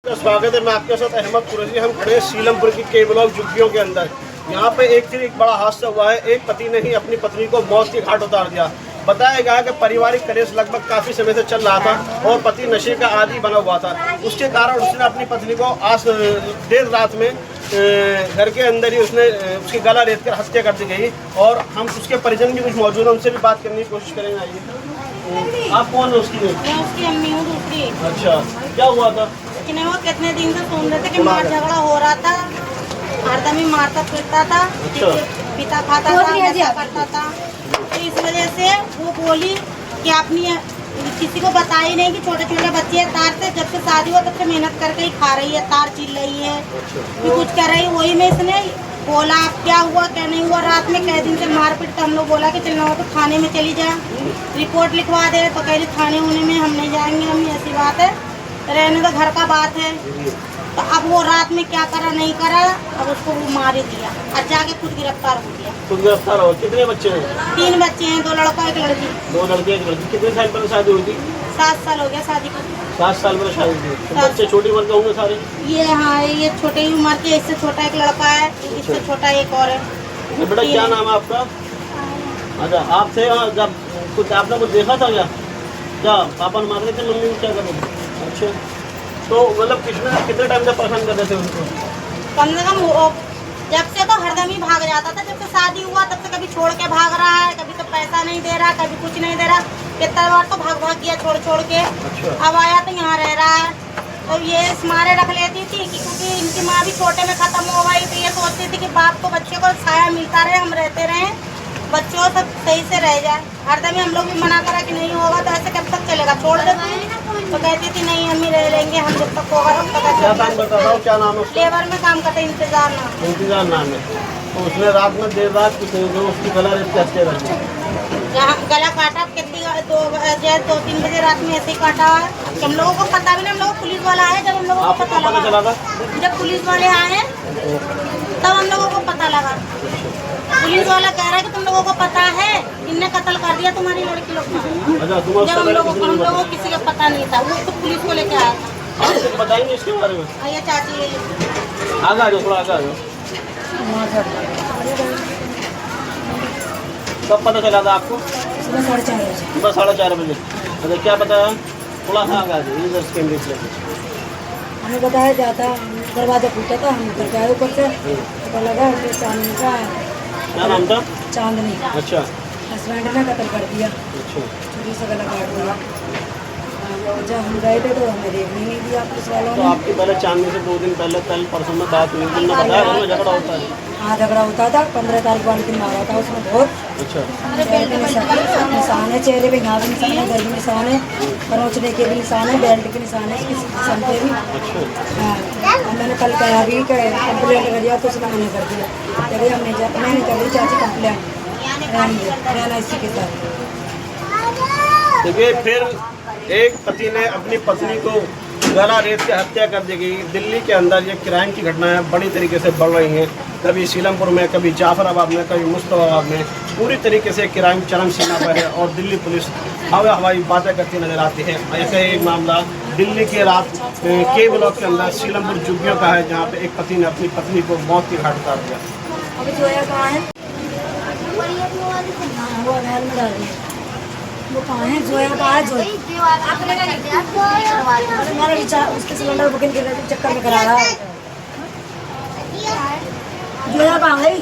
स्वागत है। मैं आपके साथ अहमद कुरैशी। हम खड़े हैं सीलमपुर की के ब्लॉक झुग्गियों के अंदर। यहाँ पे एक बड़ा हादसा हुआ है। एक पति ने ही अपनी पत्नी को मौत के घाट उतार दिया। बताया गया कि पारिवारिक कलेश लगभग काफी समय से चल रहा था और पति नशे का आदी बना हुआ था। उसके कारण उसने अपनी पत्नी को आज देर रात में घर के अंदर ही उसने उसकी गला रेत कर हत्या कर दी गई। और हम उसके परिजन भी कुछ मौजूद हैं, उनसे भी बात करने की कोशिश करेंगे। आइए, आप कौन है उसकी? मैं उसकी अम्मी हूँ दूसरी। अच्छा, क्या हुआ था? वो कितने दिन से सुन रहे थे कि मार झगड़ा हो रहा था, हरदम ही मारता पीटता था, पिता खाता था, करता था। तो इस वजह से वो बोली कि आपने किसी को बताया ही नहीं कि छोटे छोटे बच्चे हैं। तार से जब से शादी हुआ तब से मेहनत करके ही खा रही है, तार चिल रही है, कुछ कर रही है। वही में इसने बोला क्या हुआ क्या नहीं हुआ। रात में कई दिन से मारपीट, तो हम लोग बोला कि चलना हो तो थाने में चली जा, रिपोर्ट लिखवा दे। तो कह रही थाने होने में हम नहीं जाएंगे, हम ऐसी बात है, रहने तो घर का बात है। तो अब वो रात में क्या करा नहीं करा, अब उसको वो मार ही दिया और जाके खुद गिरफ्तार हो गया। खुद गिरफ्तार हो? कितने बच्चे हैं? 3 बच्चे हैं, 2 लड़का 1 लड़की। 2 लड़के 1 लड़की। कितने साल पहले शादी हुई थी? 7 साल हो गया शादी को। 7 साल पहले शादी हुई थी। तो बच्चे छोटी उम्र के होंगे सारे? ये हाँ, ये छोटे ही उम्र के, इससे छोटा 1 लड़का है, इससे छोटा 1 और है। बेटा क्या नाम है आपका? अच्छा, आप थे जब कुछ आपने कुछ देखा था क्या पापा ने मार रहे थे, मम्मी क्या कर रहे थे? अच्छा, तो मतलब कितने टाइम से परेशान कर रहे थे उनको? कम से कम जब से तो हरदम ही भाग जाता था। जब से शादी हुआ तब से कभी छोड़ के भाग रहा है, कभी तो पैसा नहीं दे रहा, कभी कुछ नहीं दे रहा। कितना बार तो भाग गया छोड़ के। अच्छा। अब आया तो यहाँ रह रहा है। तो ये मारे रख लेती थी कि क्योंकि इनकी माँ भी छोटे में खत्म हो गई, तो ये सोचती थी कि बाप को बच्चे को साया मिलता रहे, हम रहते रहे, बच्चों सब सही से रह जाए। हरदम हम लोग भी मना करा कि नहीं होगा तो ऐसे कब तक चलेगा, छोड़ दे। तो कहती थी नहीं अम्मी रह लेंगे, हम जब तक होगा तब तक। क्या काम करता था? क्या नाम है? लेबर में काम करते, इंतजार नाम है। तो उसने रात में देर रात उसकी गला रेत के हत्या कर दी। गला काटा कितनी 2-3 बजे रात में ऐसे ही काटा। हम लोगों को पता भी नहीं, हम लोग पुलिस वाला आए जब हम लोगों को पता लगा। जब पुलिस वाले आए तब हम लोगों को पता लगा। पुलिस वाला कह रहा है कि तुम लोगों को पता है, इनने कत्ल कर दिया तुम्हारी लड़की लोग को। जब हम लोगों को किसी का पता नहीं था, वो तो पुलिस को लेके आया था। आप बताएंगे इसके बारे में? ये चाची है, आगे आ जाओ, थोड़ा आगे आ जाओ। कब पता चला था आपको? सुबह 4:30 बजे। सुबह 4:30 बजे। अच्छा, क्या बताया? थोड़ा सा आगे आ जाइए, इधर कैमरे से। हमें बताया जाता, दरवाजा टूटा था, हम उतर गए ऊपर से, पता लगा चांदनी का। क्या नाम था? चांदनी। अच्छा। हस्बैंड ने कत्ल कर दिया। अच्छा। छुरी से गला काट दिया। जब हम गए थे तो हमें देखने नहीं दिया पुलिस वालों तो ने। आपकी पहले चांदनी से 2 दिन पहले कल परसों में बात हुई थी, बताया घर में झगड़ा होता है? हाँ, झगड़ा होता था। 15 तारीख वाले दिन मारा था उसमें बहुत। अच्छा। निशान है चेहरे पे, यहाँ भी निशान है, घर भी निशान है, परोचने के भी निशान है, बेल्ट के निशान है, इसके निशान पे भी। हाँ, मैंने कल कहा भी कंप्लेंट कर दिया तो उसने मना कर दिया। चलिए मैंने कर दी चाची कंप्लेंट, रहना इसी के साथ। देखिए, फिर एक पति ने अपनी पत्नी को गला रेत के हत्या कर दी गई। दिल्ली के अंदर ये क्राइम की घटनाएं बड़ी तरीके से बढ़ रही हैं। कभी सीलमपुर में, कभी जाफराबाद में, कभी मुस्तफाबाद में। पूरी तरीके से क्राइम चरम सीमा पर है और दिल्ली पुलिस हवाई बातें करती नजर आती है। ऐसे एक मामला दिल्ली के रात के ब्लॉक के अंदर सीलमपुर झुग्गियों का है, जहाँ पे एक पति ने अपनी पत्नी को मौत के घाट उतार दिया। वो कहाँ है? जोया कहाँ है? हमारा विचार उसके सिलेंडर बुकिंग के चक्कर में करा रहा है। जोया कहाँ गई?